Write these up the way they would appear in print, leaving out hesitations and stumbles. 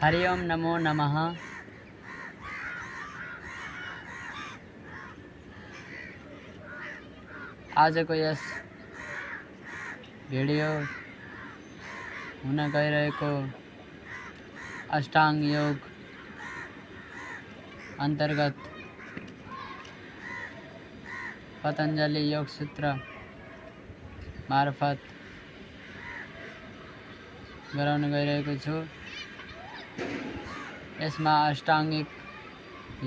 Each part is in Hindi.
हरि ओम नमो नमः। आजको यस भिडियो हुन गइरहेको अष्टांग योग अन्तर्गत पतञ्जलि योग सूत्र मार्फत गराउन गइरहेको छु। यसमा अष्टाङ्गिक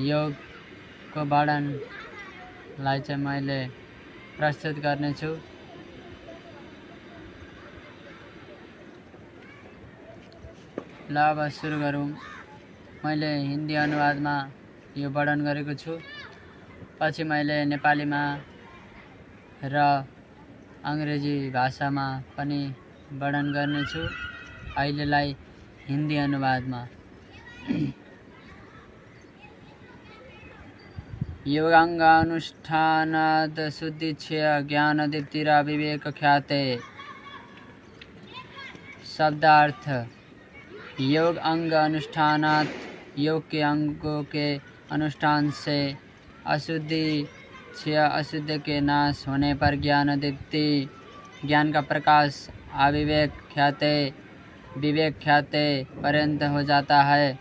योगको वर्णनलाई चाहिँ मैले प्रस्तुत गर्नेछु। ल अब सुरु गरौँ। मैले हिन्दी अनुवादमा यो वर्णन गरेको छु, पछि मैले नेपालीमा र अङ्ग्रेजी भाषामा पनि वर्णन गर्नेछु। अहिलेलाई हिन्दी अनुवादमा। योगाङ्गानुष्ठानाद् शुद्धिच्छय ज्ञानदीप्तिरा विवेक ख्याते। शब्दार्थ: योग अंग अनुष्ठानात्, योग के अंगों के अनुष्ठान से अशुद्धि क्षय, अशुद्ध के नाश होने पर ज्ञान दीप्ति, ज्ञान का प्रकाश, अविवेक ख्याते, विवेक ख्याते पर्यंत हो जाता है।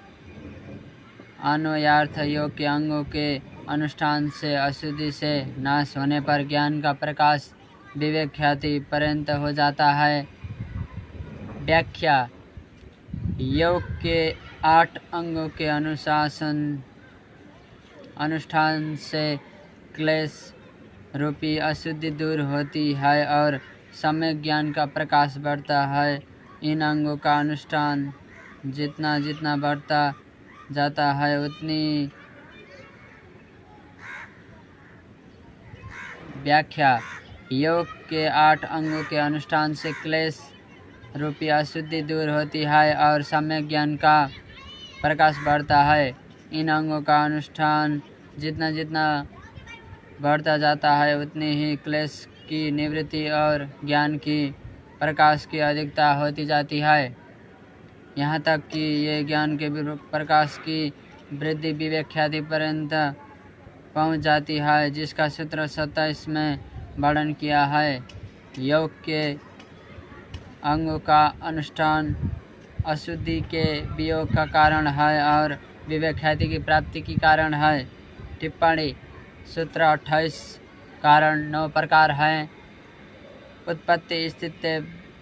अन्वयार्थ: योग के अंगों के अनुष्ठान से अशुद्धि से नाश होने पर ज्ञान का प्रकाश विवेक ख्याति पर्यंत हो जाता है। व्याख्या: योग के 8 अंगों के अनुष्ठान से क्लेश रूपी अशुद्धि दूर होती है और सम्यक ज्ञान का प्रकाश बढ़ता है। इन अंगों का अनुष्ठान जितना जितना बढ़ता जाता है उतनी। व्याख्या: योग के 8 अंगों के अनुष्ठान से क्लेश रूपी अशुद्धि दूर होती है और सम्यक ज्ञान का प्रकाश बढ़ता है। इन अंगों का अनुष्ठान जितना जितना बढ़ता जाता है उतनी ही क्लेश की निवृत्ति और ज्ञान की प्रकाश की अधिकता होती जाती है, यहाँ तक कि ये ज्ञान के प्रकाश की वृद्धि विवेक ख्याति पर्यंत पहुँच जाती है, जिसका सूत्र 27 में वर्णन किया है। योग के अंगों का अनुष्ठान अशुद्धि के वियोग का कारण है और विवेक ख्याति की प्राप्ति की कारण है। टिप्पणी: सूत्र 28 कारण 9 प्रकार हैं। उत्पत्ति, स्थिति,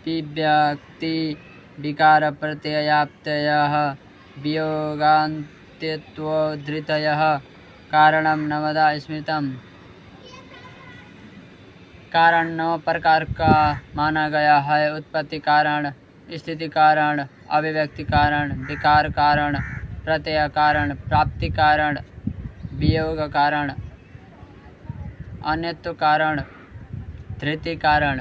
विव्यक्ति, विकार प्रत्ययाप्तयः, वियोगान्त्यत्वोद्धृतयः। कारणं नवदा स्मृतम्। कारण 9 प्रकार का माना गया है। उत्पत्ति कारण, स्थिति कारण, अभिव्यक्ति कारण, विकार कारण, प्रत्यय कारण, प्राप्ति कारण, वियोग कारण, अन्यत्व कारण, धृति कारण।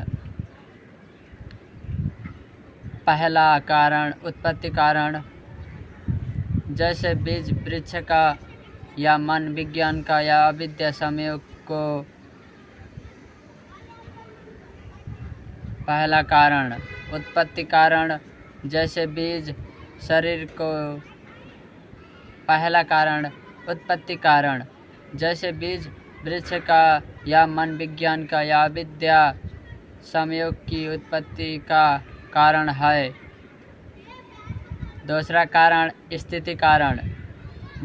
पहला कारण उत्पत्ति कारण। जैसे बीज वृक्ष का या मन विज्ञान का या अविद्या संयोग को पहला कारण। उत्पत्ति कारण जैसे बीज शरीर को। पहला कारण उत्पत्ति कारण जैसे बीज वृक्ष का या मन विज्ञान का या अविद्या संयोग की उत्पत्ति का कारण है। दूसरा कारण स्थिति कारण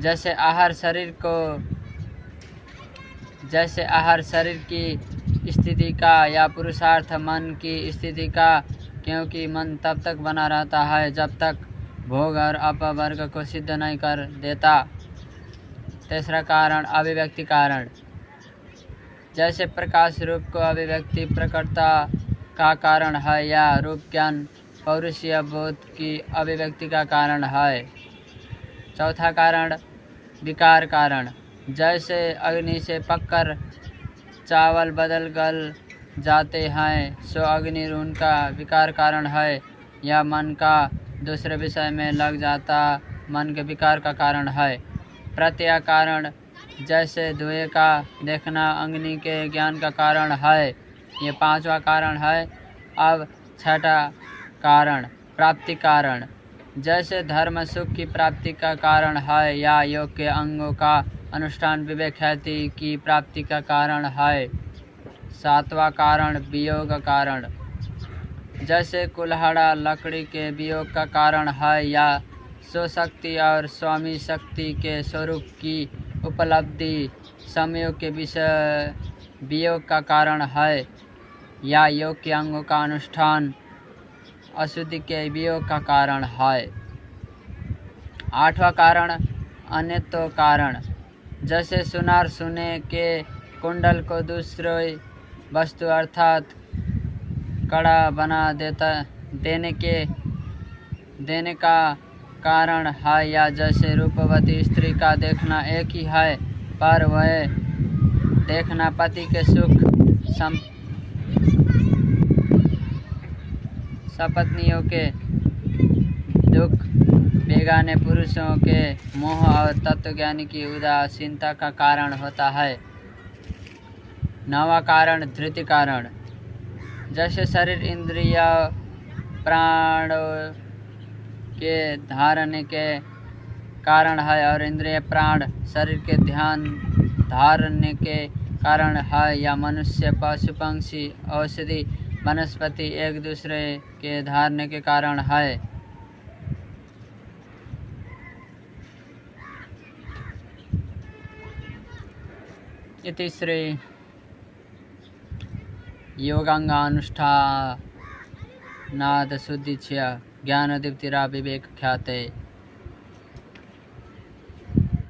जैसे आहार शरीर की स्थिति का या पुरुषार्थ मन की स्थिति का, क्योंकि मन तब तक बना रहता है जब तक भोग और अपवर्ग को सिद्ध नहीं कर देता। तीसरा कारण अभिव्यक्ति कारण जैसे प्रकाश रूप को अभिव्यक्ति प्रकटता का कारण है या रूप ज्ञान पौरुषीय बोध की अभिव्यक्ति का कारण है। चौथा कारण विकार कारण जैसे अग्नि से पककर चावल बदल गल जाते हैं, सो अग्नि उनका विकार कारण है, या मन का दूसरे विषय में लग जाता मन के विकार का कारण है। प्रत्यय कारण जैसे धुएं का देखना अग्नि के ज्ञान का कारण है। ये 5वां कारण है। अब छठा कारण प्राप्ति कारण जैसे धर्म सुख की प्राप्ति का कारण है या योग के अंगों का अनुष्ठान विवेक ख्याति की प्राप्ति का कारण है। सातवां कारण वियोग कारण। जैसे कुल्हाड़ा लकड़ी के वियोग का कारण है या स्वशक्ति और स्वामी शक्ति के स्वरूप की उपलब्धि संयोग के विषय वियोग का कारण है या योग के अंगों का अनुष्ठान अशुद्धि के वियोग का कारण है। आठवां कारण अन्यत्व कारण। जैसे सुनार सुने के कुंडल को दूसरे वस्तु अर्थात कड़ा बना देने का कारण है या जैसे रूपवती स्त्री का देखना एक ही है पर वह देखना पति के सुख सपत्नियों के दुख बेगाने पुरुषों के मोह और तत्वज्ञानी की उदासीनता का कारण होता है। नवा कारण धृति कारण। जैसे शरीर इंद्रिय प्राण के धारने के कारण है और इंद्रिय प्राण शरीर के ध्यान धारने के कारण है या मनुष्य पशु पंक्षी औषधि वनस्पति एक दूसरे के धारने के कारण है। इति श्री योगांगानुष्ठानाद शुद्धिच्य ज्ञानदीप्तिरा विवेक ख्याते।